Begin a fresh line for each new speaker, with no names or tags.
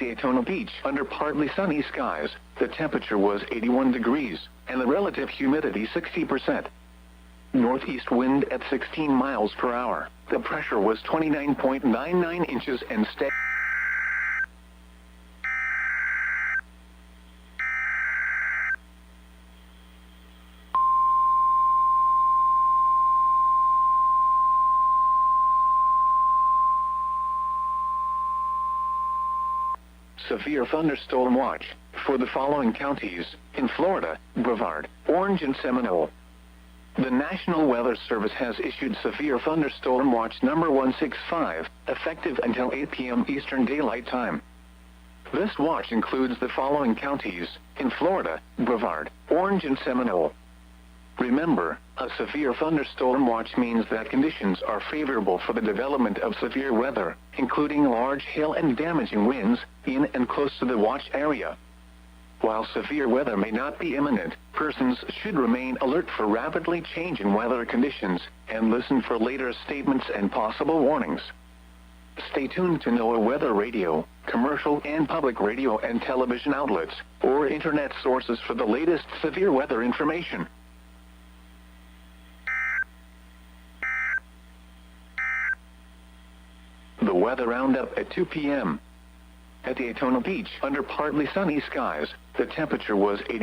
Daytona Beach, under partly sunny skies, the temperature was 81 degrees, and the relative humidity 60%. Northeast wind at 16 miles per hour. The pressure was 29.99 inches and stay. Severe thunderstorm watch for the following counties in Florida: Brevard, Orange, and Seminole. The National Weather Service has issued severe thunderstorm watch number 165, effective until 8 p.m. Eastern Daylight Time. This watch includes the following counties in Florida: Brevard, Orange, and Seminole. Remember, a severe thunderstorm watch means that conditions are favorable for the development of severe weather, including large hail and damaging winds, in and close to the watch area. While severe weather may not be imminent, persons should remain alert for rapidly changing weather conditions and listen for later statements and possible warnings. Stay tuned to NOAA Weather Radio, commercial and public radio and television outlets, or internet sources for the latest severe weather information. The weather roundup at 2 p.m. At Daytona Beach, under partly sunny skies, the temperature was 80.